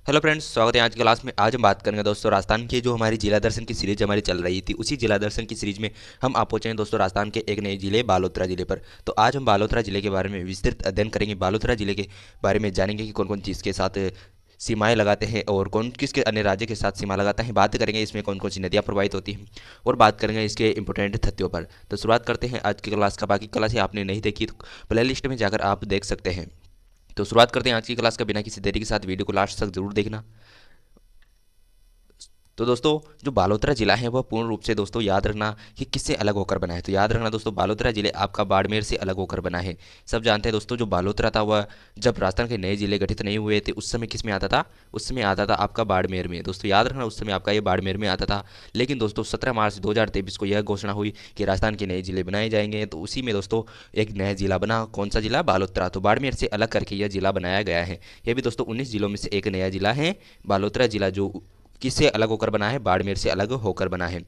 Hello friends, स्वागत है आज की क्लास में। आज हम बात करेंगे दोस्तों राजस्थान की जो हमारी जिला दर्शन की सीरीज हमारी चल रही थी, उसी जिला दर्शन की सीरीज में हम आप पहुंचे हैं दोस्तों राजस्थान के एक नए जिले बालोतरा जिले पर। तो आज हम बालोतरा जिले के बारे में विस्तृत अध्ययन करेंगे। बालोतरा जिले के बारे में जानेंगे कि कौन कौन चीज़ के साथ सीमाएं लगाते हैं और कौन किसके अन्य राज्य के साथ सीमा लगाते हैं। बात करेंगे इसमें कौन कौन सी नदियाँ प्रवाहित होती हैं और बात करेंगे इसके इंपॉर्टेंट तथ्यों पर। तो शुरुआत करते हैं आज की क्लास का। बाकी क्लास आपने नहीं देखी तो प्ले लिस्ट में जाकर आप देख सकते हैं। तो शुरुआत करते हैं आज की क्लास का। बिना किसी देरी के साथ वीडियो को लास्ट तक जरूर देखना। तो दोस्तों जो बालोतरा जिला है वह पूर्ण रूप से दोस्तों याद रखना कि किससे अलग होकर बना है। तो याद रखना दोस्तों, बालोतरा जिले आपका बाड़मेर से अलग होकर बना है। सब जानते हैं दोस्तों, जो बालोतरा था वह जब राजस्थान के नए जिले गठित नहीं हुए थे उस समय किस में आता था? उस समय आता था आपका बाड़मेर में। दोस्तों याद रखना, उस समय आपका ये बाड़मेर में आता था। लेकिन दोस्तों 17 मार्च 2023 को यह घोषणा हुई कि राजस्थान के नए जिले बनाए जाएंगे। तो उसी में दोस्तों एक नया जिला बना। कौन सा जिला? बालोतरा। तो बाड़मेर से अलग करके यह जिला बनाया गया है। यह भी दोस्तों 19 जिलों में से एक नया जिला है बालोतरा जिला, जो किससे अलग होकर बना है? बाड़मेर से अलग होकर बना है।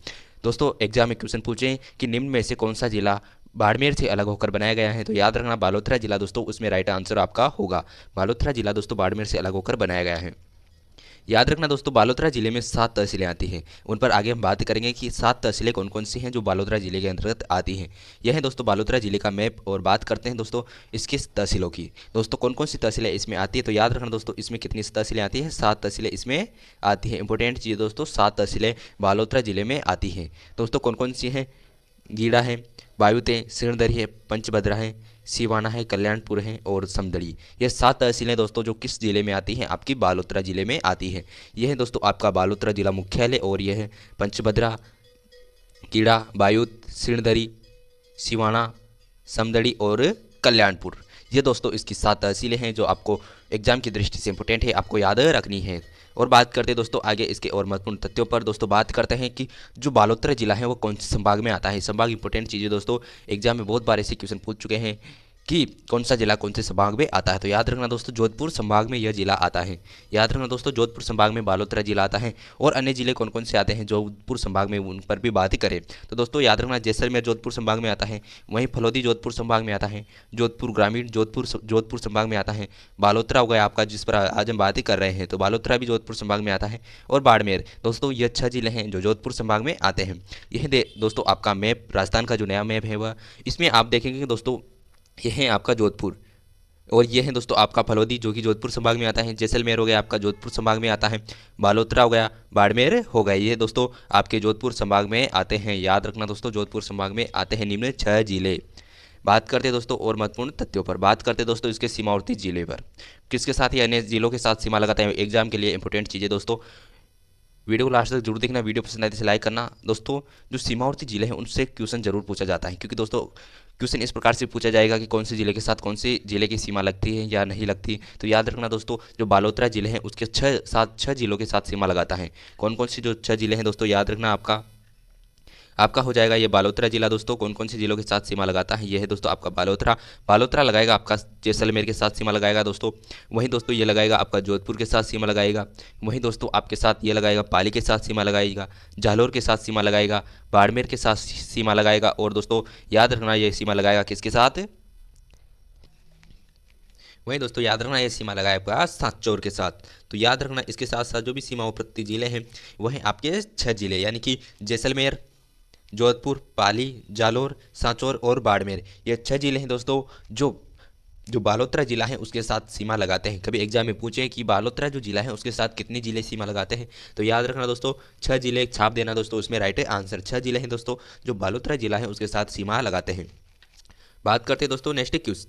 दोस्तों एग्जाम में क्वेश्चन पूछें कि निम्न में से कौन सा जिला बाड़मेर से अलग होकर बनाया गया है, तो याद रखना बालोतरा जिला दोस्तों उसमें राइट आंसर आपका होगा। बालोतरा जिला दोस्तों बाड़मेर से अलग होकर बनाया गया है। याद रखना दोस्तों, बालोतरा जिले में 7 तहसीलें आती हैं। उन पर आगे हम बात करेंगे कि 7 तहसीलें कौन कौन सी हैं जो बालोतरा जिले के अंतर्गत आती हैं। यह है दोस्तों बालोतरा जिले का मैप। और बात करते हैं दोस्तों इसकी तहसीलों की। दोस्तों कौन कौन सी तहसीलें इसमें आती है, तो याद रखना दोस्तों इसमें कितनी तहसीलें आती हैं? 7 तहसीलें इसमें आती हैं। इंपॉर्टेंट चीज़ दोस्तों, 7 तहसीलें बालोतरा जिले में आती हैं। दोस्तों कौन कौन सी हैं? गीड़ा है, बायुते, सिणधरी है, पंचभद्रा है, सिवाना है, कल्याणपुर है और समदड़ी। ये 7 तहसीलें दोस्तों जो किस जिले में आती हैं? आपकी बालोतरा जिले में आती है। यह है दोस्तों आपका बालोतरा जिला मुख्यालय। और यह है पंचभद्रा, कीड़ा, बायुत, सिणधरी, सिवाना, समदड़ी और कल्याणपुर। ये दोस्तों इसकी 7 तहसीलें हैं जो आपको एग्जाम की दृष्टि से इंपॉर्टेंट है, आपको याद रखनी है। और बात करते हैं दोस्तों आगे इसके और महत्वपूर्ण तथ्यों पर। दोस्तों बात करते हैं कि जो बालोतरा जिला है वो कौन से संभाग में आता है। संभाग इंपॉर्टेंट चीज़ें दोस्तों, एग्जाम में बहुत बार ऐसे क्वेश्चन पूछ चुके हैं कि कौन सा जिला कौन से संभाग में आता है। तो याद रखना दोस्तों जोधपुर संभाग में यह जिला आता है। याद रखना दोस्तों जोधपुर संभाग में बालोतरा जिला आता है। और अन्य जिले कौन कौन से आते हैं जोधपुर संभाग में, उन पर भी बात ही करें तो दोस्तों याद रखना जैसलमेर जोधपुर संभाग में आता है, वहीं फलौदी जोधपुर संभाग में आता है, जोधपुर ग्रामीण जोधपुर संभाग में आता है, बालोतरा हो गया आपका जिस पर आज हम बात ही कर रहे हैं तो बालोतरा भी जोधपुर संभाग में आता है, और बाड़मेर। दोस्तों ये 6 जिले हैं जो जोधपुर संभाग में आते हैं। यह दोस्तों आपका मैप, राजस्थान का जो नया मैप है वह, इसमें आप देखेंगे कि दोस्तों यह है आपका जोधपुर। और ये है दोस्तों आपका फलौदी जो कि जोधपुर संभाग में आता है, जैसलमेर हो गया आपका जोधपुर संभाग में आता है, बालोतरा हो गया, बाड़मेर हो गया, ये दोस्तों आपके जोधपुर संभाग में आते हैं। याद रखना दोस्तों जोधपुर संभाग में आते हैं निम्न 6 जिले। बात करते हैं दोस्तों और महत्वपूर्ण तथ्यों पर। बात करते हैं दोस्तों इसके सीमावर्ती जिले पर, किसके साथ या अन्य जिलों के साथ सीमा लगाते हैं। एग्जाम के लिए इंपॉर्टेंट चीज़ें दोस्तों, वीडियो को लास्ट तक जरूर देखना। वीडियो पसंद आए तो लाइक करना। दोस्तों जो सीमावर्ती जिले हैं उनसे क्वेश्चन जरूर पूछा जाता है, क्योंकि दोस्तों क्वेश्चन इस प्रकार से पूछा जाएगा कि कौन से जिले के साथ कौन से जिले की सीमा लगती है या नहीं लगती। तो याद रखना दोस्तों जो बालोतरा जिले हैं उसके 6 जिलों के साथ सीमा लगाता है। कौन कौन से जो 6 जिले हैं दोस्तों, याद रखना आपका आपका हो जाएगा ये बालोतरा जिला। दोस्तों कौन कौन से जिलों के साथ सीमा लगाता है, ये है दोस्तों आपका बालोतरा। बालोतरा लगाएगा आपका जैसलमेर के साथ सीमा लगाएगा दोस्तों। वहीं दोस्तों ये लगाएगा आपका जोधपुर के साथ सीमा लगाएगा। वहीं दोस्तों आपके साथ ये लगाएगा पाली के साथ सीमा लगाएगा, जालोर के साथ सीमा लगाएगा, बाड़मेर के साथ सीमा लगाएगा। और दोस्तों याद रखना ये सीमा लगाएगा किसके साथ? वहीं दोस्तों याद रखना ये सीमा लगाएगा सांचौर के साथ। तो याद रखना इसके साथ साथ जो भी सीमावर्ती जिले हैं वह हैं आपके 6 जिले, यानी कि जैसलमेर, जोधपुर, पाली, जालोर, सांचौर और बाड़मेर। ये 6 जिले हैं दोस्तों जो जो बालोतरा जिला है उसके साथ सीमा लगाते हैं। कभी एग्जाम में पूछे कि बालोतरा जो जिला है उसके साथ कितने जिले सीमा लगाते हैं, तो याद रखना दोस्तों 6 जिले छाप देना दोस्तों, उसमें राइट है आंसर। 6 जिले हैं दोस्तों जो बालोतरा जिला है उसके साथ सीमा लगाते हैं। बात करते हैं दोस्तों नेक्स्ट क्यूज।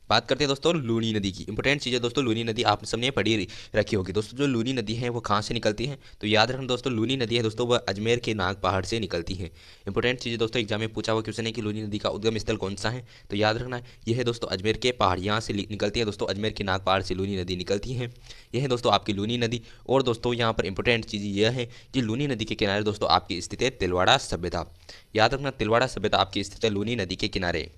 बात करते हैं दोस्तों लूनी नदी की। इंपॉर्टेंट चीज़ है दोस्तों लूनी नदी, आप सबने पढ़ी रखी होगी दोस्तों। जो लूनी नदी है वो कहाँ से निकलती है, तो याद रखना दोस्तों लूनी नदी है दोस्तों वह अजमेर के नाग पहाड़ से निकलती है। इंपॉर्टेंट चीज़ है दोस्तों, एग्जाम में पूछा हुआ क्वेश्चन है कि लूनी नदी का उद्गम स्थल कौन सा है, तो याद रखना यह है दोस्तों अजमेर के पहाड़, यहाँ से निकलती है दोस्तों, अजमेर के नाग पहाड़ से लूनी नदी निकलती है। यह है दोस्तों आपकी लूनी नदी। और दोस्तों यहाँ पर इंपॉर्टेंट चीज़ यह है कि लूनी नदी के किनारे दोस्तों आपकी स्थित है तिलवाड़ा सभ्यता। याद रखना तिलवाड़ा सभ्यता आपकी स्थित है लूनी नदी के किनारे।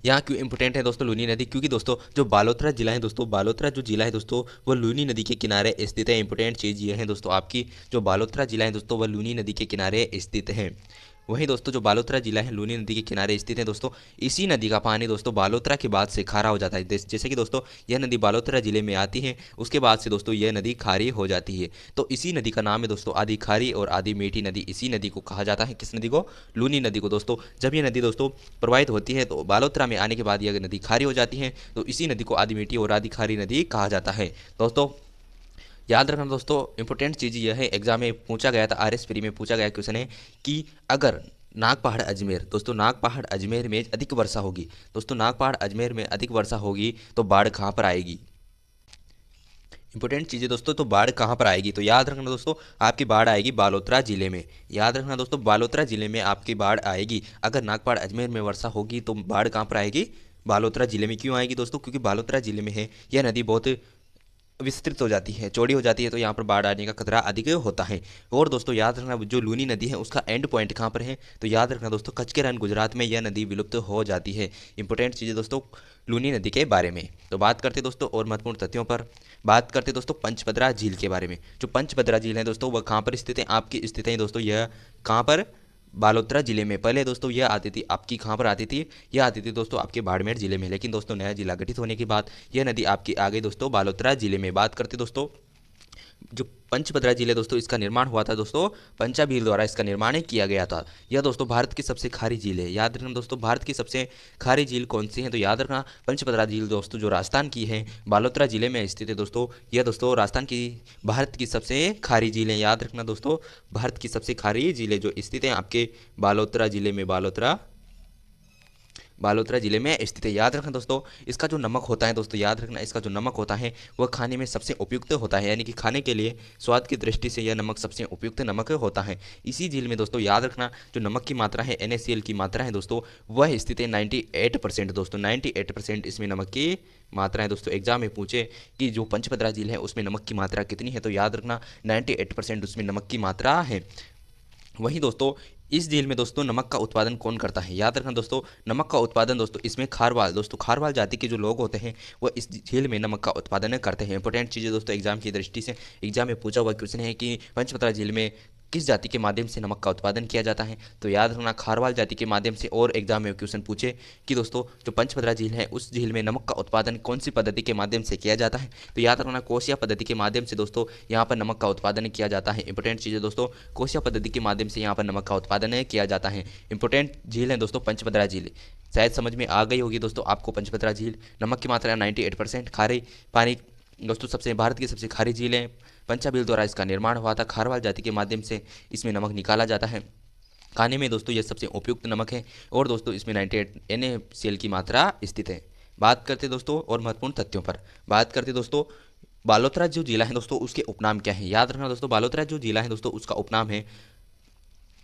यहाँ क्यों इंपॉर्टेंट है दोस्तों लूनी नदी, क्योंकि दोस्तों जो बालोतरा जिला है दोस्तों, बालोतरा जो जिला है दोस्तों वो लूनी नदी के किनारे स्थित है। इंपॉर्टेंट चीज़ ये है दोस्तों आपकी जो बालोतरा जिला है दोस्तों वह लूनी नदी के किनारे स्थित है। वहीं दोस्तों जो बालोतरा जिला है लूनी नदी के किनारे स्थित है दोस्तों। इसी नदी का पानी दोस्तों बालोतरा के बाद से खारा हो जाता है। जैसे कि दोस्तों यह नदी बालोतरा जिले में आती है, उसके बाद से दोस्तों यह नदी खारी हो जाती है। तो इसी नदी का नाम है दोस्तों आधी खारी और आधी मीठी नदी। इसी नदी को कहा जाता है, किस नदी को? लूनी नदी को दोस्तों। जब यह नदी दोस्तों प्रवाहित होती है तो बालोतरा में आने के बाद यह नदी खारी हो जाती है, तो इसी नदी को आधी मीठी और आधी खारी नदी कहा जाता है। दोस्तों याद रखना दोस्तों, इंपॉर्टेंट चीज़ यह है, एग्जाम में पूछा गया था, RS प्री में पूछा गया क्वेश्चन है कि अगर नाग पहाड़ अजमेर, दोस्तों नाग पहाड़ अजमेर में अधिक वर्षा होगी, दोस्तों नाग पहाड़ अजमेर में अधिक वर्षा होगी तो बाढ़ कहाँ पर आएगी? इंपॉर्टेंट चीज़ें दोस्तों, तो बाढ़ कहाँ पर आएगी? तो याद रखना दोस्तों, आपकी बाढ़ आएगी बालोतरा जिले में। याद रखना दोस्तों, बालोतरा जिले में आपकी बाढ़ आएगी। अगर नागपाड़ अजमेर में वर्षा होगी तो बाढ़ कहाँ पर आएगी? बालोतरा जिले में। क्यों आएगी दोस्तों? क्योंकि बालोतरा जिले में है यह नदी बहुत विस्तृत हो जाती है, चौड़ी हो जाती है, तो यहाँ पर बाढ़ आने का खतरा अधिक होता है। और दोस्तों याद रखना, जो लूनी नदी है उसका एंड पॉइंट कहाँ पर है? तो याद रखना दोस्तों, कच्छ के रण गुजरात में यह नदी विलुप्त हो जाती है। इंपॉर्टेंट चीज़ें दोस्तों लूनी नदी के बारे में। तो बात करते दोस्तों और महत्वपूर्ण तथ्यों पर। बात करते दोस्तों पंचभद्रा झील के बारे में। जो पंचभद्रा झील है दोस्तों वह कहाँ पर स्थित है? आपकी स्थित है दोस्तों यह कहाँ पर? बालोतरा जिले में। पहले दोस्तों यह आती थी आपकी, कहाँ पर आती थी? यह आती थी दोस्तों आपके बाड़मेर जिले में, लेकिन दोस्तों नया जिला गठित होने के बाद यह नदी आपकी आ गई दोस्तों बालोतरा जिले में। बात करते दोस्तों जो पंचभद्रा झील है दोस्तों, इसका निर्माण हुआ था दोस्तों पंचाभील द्वारा, इसका निर्माण किया गया था। यह दोस्तों भारत की सबसे खारी झील है। याद रखना दोस्तों, भारत की सबसे खारी झील कौन सी है? तो याद रखना पंचभद्रा झील दोस्तों जो राजस्थान की है, बालोतरा जिले में स्थित है दोस्तों। यह दोस्तों राजस्थान की भारत की सबसे खारी झील है। याद रखना दोस्तों, भारत की सबसे खारी झील है जो स्थित है आपके बालोतरा जिले में। बालोतरा जिले में स्थित है। याद रखना दोस्तों, इसका जो नमक होता है दोस्तों, याद रखना इसका जो नमक होता है वह खाने में सबसे उपयुक्त होता है, यानी कि खाने के लिए स्वाद की दृष्टि से यह नमक सबसे उपयुक्त नमक होता है। इसी झील में दोस्तों याद रखना जो नमक की मात्रा है, NaCl की मात्रा है दोस्तों, वह स्थित है 98% दोस्तों। 98% इसमें नमक की मात्रा है दोस्तों। एग्जाम में पूछे कि जो पंचभद्रा झील है उसमें नमक की मात्रा कितनी है, तो याद रखना 98% उसमें नमक की मात्रा है। वहीं दोस्तों इस झील में दोस्तों नमक का उत्पादन कौन करता है? याद रखना दोस्तों, नमक का उत्पादन दोस्तों इसमें खारवाल, दोस्तों खारवाल जाति के जो लोग होते हैं वो इस झील में नमक का उत्पादन करते हैं। इंपॉर्टेंट चीज़ें दोस्तों एग्जाम की दृष्टि से, एग्जाम में पूछा हुआ क्वेश्चन है कि पंचभद्रा झील में किस जाति के माध्यम से नमक का उत्पादन किया जाता है? तो याद रखना खारवाल जाति के माध्यम से। और एग्जाम में क्वेश्चन पूछे कि दोस्तों जो पंचभद्रा झील है उस झील में नमक का उत्पादन कौन सी पद्धति के माध्यम से किया जाता है? तो याद रखना कोशिया पद्धति के माध्यम से दोस्तों यहाँ पर नमक का उत्पादन किया जाता है। इंपॉर्टेंट चीज़ें दोस्तों, कोशिया पद्धति के माध्यम से यहाँ पर नमक का उत्पादन किया जाता है। इंपॉर्टेंट झील है दोस्तों पंचभद्रा झील। शायद समझ में आ गई होगी दोस्तों आपको पंचभद्रा झील। नमक की मात्रा 98%, खारे पानी दोस्तों सबसे भारत की सबसे खारी झील है। पंचाभील द्वारा इसका निर्माण हुआ था, खारवाल जाति के माध्यम से इसमें नमक निकाला जाता है। खाने में दोस्तों यह सबसे उपयुक्त नमक है और दोस्तों इसमें 98 NaCl की मात्रा स्थित है। बात करते दोस्तों और महत्वपूर्ण तथ्यों पर। बात करते दोस्तों बालोतरा जो जिला है दोस्तों उसके उपनाम क्या है? याद रखना दोस्तों, बालोतरा जो जिला है दोस्तों उसका उपनाम है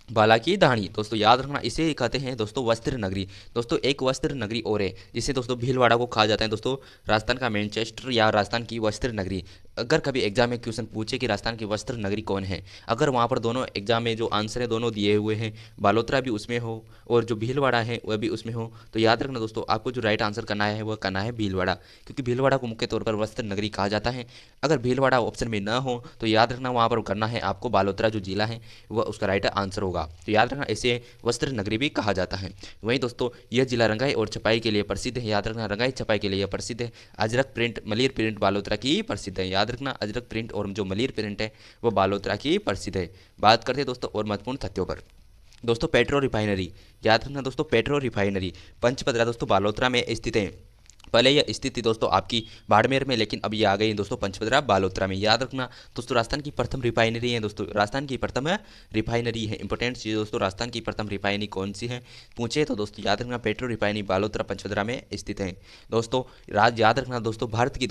बाला की धाणी। दोस्तों याद रखना इसे कहते हैं दोस्तों वस्त्र नगरी। दोस्तों एक वस्त्र नगरी और है जिसे दोस्तों भीलवाड़ा को कहा जाता है दोस्तों राजस्थान का मैनचेस्टर या राजस्थान की वस्त्र नगरी। अगर कभी एग्जाम में क्वेश्चन पूछे कि राजस्थान की वस्त्र नगरी कौन है, अगर वहाँ पर दोनों एग्जाम में जो आंसर है दोनों दिए हुए हैं, बालोतरा भी उसमें हो और जो भीलवाड़ा है वह भी उसमें हो, तो याद रखना दोस्तों आपको जो राइट आंसर करना है वह करना है भीलवाड़ा, क्योंकि भीलवाड़ा को मुख्य तौर पर वस्त्र नगरी कहा जाता है। अगर भीलवाड़ा ऑप्शन में न हो तो याद रखना वहाँ पर करना है आपको बालोतरा जो जिला है वह उसका राइट आंसर होगा। तो याद रखना इसे वस्त्र नगरी भी कहा जाता है। वहीं दोस्तों यह जिला रंगाई और छपाई के लिए प्रसिद्ध है। याद रखना रंगाई छपाई के लिए यह प्रसिद्ध है। अजरक प्रिंट मलिर प्रिंट बालोतरा की प्रसिद्ध है। याद रखना अजरक प्रिंट और जो मलिर प्रिंट है वो बालोतरा की प्रसिद्ध है। बात करते हैं दोस्तों और महत्वपूर्ण तथ्यों पर। दोस्तों पेट्रो रिफाइनरी, याद रखना दोस्तों पेट्रो रिफाइनरी पंचभद्रा दोस्तों बालोतरा में स्थित है। पहले यह स्थित थी दोस्तों आपकी बाड़मेर में, लेकिन अब ये आ गई दोस्तों पंचभद्रा बालोतरा में। याद रखना दोस्तों राजस्थान की प्रथम रिफाइनरी है दोस्तों, राजस्थान की प्रथम रिफाइनरी है। इंपॉर्टेंट चीज़ दोस्तों राजस्थान की प्रथम रिफाइनरी कौन सी है पूछे तो दोस्तों याद रखना पेट्रो रिफाइनरी बालोतरा पंचभद्रा में स्थित है। दोस्तों याद रखना दोस्तों भारत की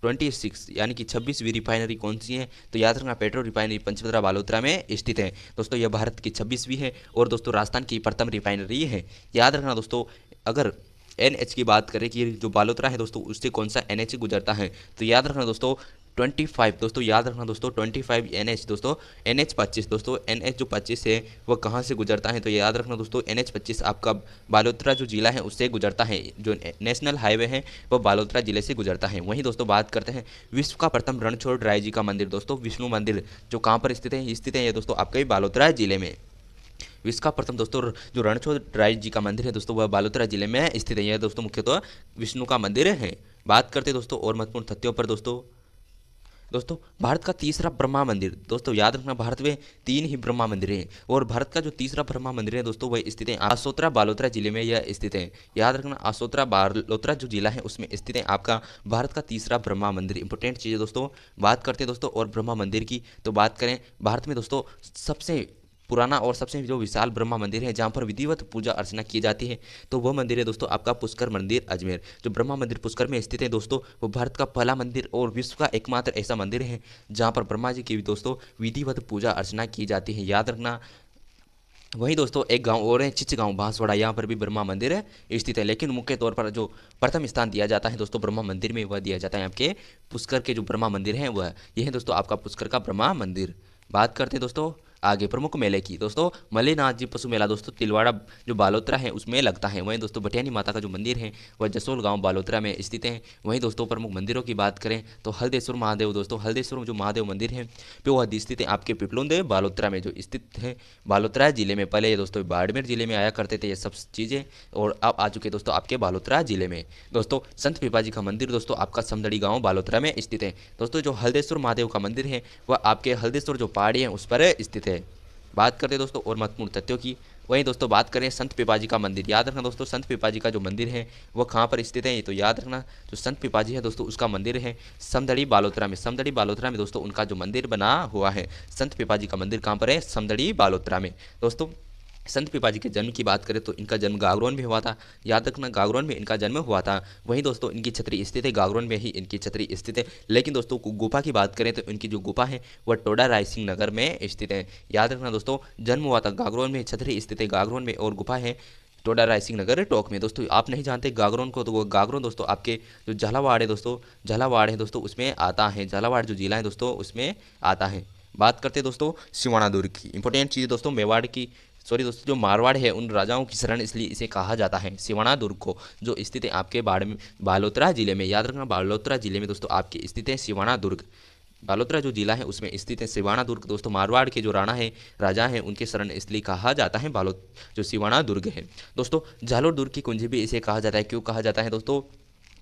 26 यानी कि 26वीं रिफाइनरी कौन सी है? तो याद रखना पेट्रो रिफाइनरी पंचभद्रा बालोतरा में स्थित है। दोस्तों यह भारत की 26वीं है और दोस्तों राजस्थान की प्रथम रिफाइनरी है। याद रखना दोस्तों अगर NH की बात करें कि जो बालोतरा है दोस्तों उससे कौन सा NH गुजरता है, तो याद रखना दोस्तों 25 दोस्तों, याद रखना दोस्तों 25 NH दोस्तों NH25 दोस्तों NH जो 25 है वह कहाँ से गुजरता है? तो याद रखना दोस्तों NH25 आपका बालोतरा जो जिला है उससे गुजरता है। जो नेशनल हाईवे है वह बालोतरा जिले से गुजरता है। वहीं दोस्तों बात करते हैं विश्व का प्रथम रणछोड़ राय जी का मंदिर दोस्तों विष्णु मंदिर जो कहाँ पर स्थित है? स्थित है ये दोस्तों आपके बालोतरा जिले में। विश्व का प्रथम दोस्तों जो रणछोड़राय जी का मंदिर है दोस्तों वह बालोतरा जिले में स्थित है। यह दोस्तों मुख्यतः विष्णु का मंदिर है। बात करते हैं दोस्तों और महत्वपूर्ण तथ्यों पर दोस्तों भारत का तीसरा ब्रह्मा मंदिर, दोस्तों याद रखना भारत में 3 ही ब्रह्मा मंदिर हैं और भारत का जो तीसरा ब्रह्मा मंदिर है दोस्तों वह स्थित है आसोतरा बालोतरा जिले में यह स्थित है। याद रखना आसोतरा बालोतरा जो जिला है उसमें स्थित है आपका भारत का तीसरा ब्रह्मा मंदिर। इंपॉर्टेंट चीज़ है दोस्तों। बात करते हैं दोस्तों और ब्रह्मा मंदिर की, तो बात करें भारत में दोस्तों सबसे पुराना और सबसे जो विशाल ब्रह्मा मंदिर है जहाँ पर विधिवत पूजा अर्चना की जाती है तो वह मंदिर है दोस्तों आपका पुष्कर मंदिर अजमेर। जो ब्रह्मा मंदिर पुष्कर में स्थित है दोस्तों वो भारत का पहला मंदिर और विश्व का एकमात्र ऐसा मंदिर है जहाँ पर ब्रह्मा जी की भी दोस्तों विधिवत पूजा अर्चना की जाती है। याद रखना। वहीं दोस्तों एक गांव और है चिचगांव बांसवाड़ा, यहाँ पर भी ब्रह्मा मंदिर है स्थित है, लेकिन मुख्य तौर पर जो प्रथम स्थान दिया जाता है दोस्तों ब्रह्मा मंदिर में वह दिया जाता है आपके पुष्कर के जो ब्रह्मा मंदिर है वह यह है दोस्तों आपका पुष्कर का ब्रह्मा मंदिर। बात करते हैं दोस्तों आगे प्रमुख मेले की, दोस्तों मल्लीनाथ जी पशु मेला दोस्तों तिलवाड़ा जो बालोतरा है उसमें लगता है। वहीं दोस्तों भटियानी माता का जो मंदिर है वह जसोल गांव बालोतरा में स्थित है। वहीं दोस्तों प्रमुख मंदिरों की बात करें तो हल्देश्वर महादेव, दोस्तों हल्देश्वर जो महादेव मंदिर है पे वह स्थित है आपके पिपलुंद बालोतरा में जो स्थित है बालोतरा जिले में। पहले ये दोस्तों बाड़मेर जिले में आया करते थे ये सब चीज़ें और अब आ चुके दोस्तों आपके बालोतरा जिले में। दोस्तों संत पिपाजी का मंदिर दोस्तों आपका समदड़ी गाँव बालोतरा में स्थित है। दोस्तों जो हल्देश्वर महादेव का मंदिर है वह आपके हल्देश्वर जो पहाड़ी है उस पर स्थित है। बात करते हैं दोस्तों और महत्वपूर्ण तथ्यों की। वहीं दोस्तों बात करें संत पिपाजी का मंदिर, याद रखना दोस्तों संत पिपाजी का जो मंदिर है वो कहाँ पर स्थित है ये तो याद रखना जो संत पिपाजी है दोस्तों उसका मंदिर है समदड़ी बालोतरा में। समदड़ी बालोतरा में दोस्तों उनका जो मंदिर बना हुआ है संत पिपाजी का मंदिर कहाँ पर है समदड़ी बालोतरा में। दोस्तों संत पिपाजी के जन्म की बात करें तो इनका जन्म गागरोन में हुआ था। याद रखना गागरोन में इनका जन्म हुआ था। वहीं दोस्तों इनकी छतरी स्थित है गागरोन में ही इनकी छतरी स्थित है। लेकिन दोस्तों गुफा की बात करें तो इनकी जो गुफा है वह टोडा रायसिंह नगर में स्थित है। याद रखना दोस्तों जन्म हुआ था गागरोन में, छतरी स्थित है गागरोन में और गुफा है टोडा रायसिंह नगर टोक में। दोस्तों आप नहीं जानते गागरोन को तो वो गागरोन दोस्तों आपके जो झालावाड़ है दोस्तों झालावाड़ है दोस्तों उसमें आता है। झालावाड़ जो जिला है दोस्तों उसमें आता है। बात करते हैं दोस्तों सिवाना दुर्ग की। इंपॉर्टेंट चीज़ दोस्तों मेवाड़ की दोस्तों जो मारवाड़ है उन राजाओं की शरण इसलिए इसे कहा जाता है सिवाना दुर्ग को, जो स्थित है आपके बालोतरा जिले में। याद रखना बालोतरा जिले में दोस्तों आपके स्थित है सिवाना दुर्ग। बालोतरा जो जिला है उसमें स्थित है सिवाना दुर्ग। दोस्तों मारवाड़ के जो राणा है राजा हैं उनके शरण इसलिए कहा जाता है जो सिवाना दुर्ग है। दोस्तों जालोर दुर्ग की कुंजी भी इसे कहा जाता है। क्यों कहा जाता है दोस्तों?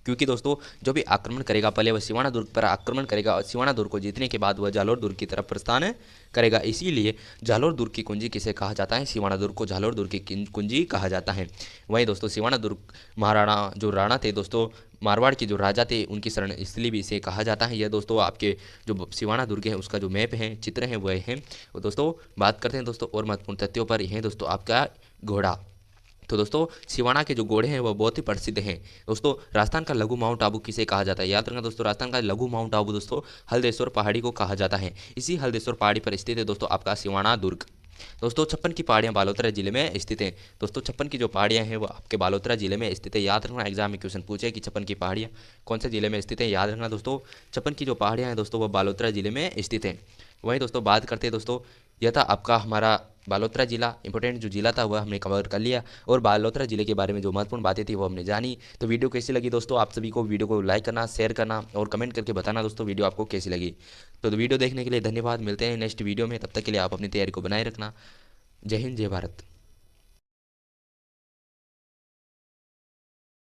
क्योंकि दोस्तों जो भी आक्रमण करेगा पहले वह सिवाना दुर्ग पर आक्रमण करेगा और सिवाना दुर्ग को जीतने के बाद वह जालोर दुर्ग की तरफ प्रस्थान करेगा। इसीलिए जालोर दुर्ग की कुंजी किसे कहा जाता है? सिवाना दुर्ग को जालोर दुर्ग की कुंजी कहा जाता है। वहीं दोस्तों सिवाना दुर्ग महाराणा जो राणा थे दोस्तों मारवाड़ के जो राजा थे उनकी शरण इसलिए भी इसे कहा जाता है। यह दोस्तों आपके जो सिवाना दुर्ग है उसका जो मैप है चित्र है वह है। दोस्तों बात करते हैं दोस्तों और महत्वपूर्ण तथ्यों पर। यह है दोस्तों आपका घोड़ा। तो दोस्तों सिवाना के जो घोड़े हैं वह बहुत ही प्रसिद्ध हैं। दोस्तों राजस्थान का लघु माउंट आबू किसे कहा जाता है? याद रखना दोस्तों राजस्थान का लघु माउंट आबू दोस्तों हल्देश्वर पहाड़ी को कहा जाता है। इसी हल्देश्वर पहाड़ी पर स्थित है दोस्तों आपका सिवाना दुर्ग। दोस्तों 56 की पहाड़ियाँ बालोतरा जिले में स्थित हैं। दोस्तों 56 की जो पहाड़ियाँ हैं वो आपके बालोतरा जिले में स्थित है। याद रखना एग्जाम में क्वेश्चन पूछे कि 56 की पहाड़ियाँ कौन से जिले में स्थित है। याद रखना दोस्तों 56 की जो पहाड़ियाँ हैं दोस्तों वो बालोतरा जिले में स्थित हैं। वहीं दोस्तों बात करते हैं दोस्तों यह था आपका हमारा बालोतरा जिला। इंपॉर्टेंट जो जिला था वह हमने कवर कर लिया और बालोतरा जिले के बारे में जो महत्वपूर्ण बातें थी वो हमने जानी। तो वीडियो कैसी लगी दोस्तों? आप सभी को वीडियो को लाइक करना, शेयर करना और कमेंट करके बताना दोस्तों वीडियो आपको कैसी लगी। तो वीडियो देखने के लिए धन्यवाद। मिलते हैं नेक्स्ट वीडियो में, तब तक के लिए आप अपनी तैयारी को बनाए रखना। जय हिंद जय भारत।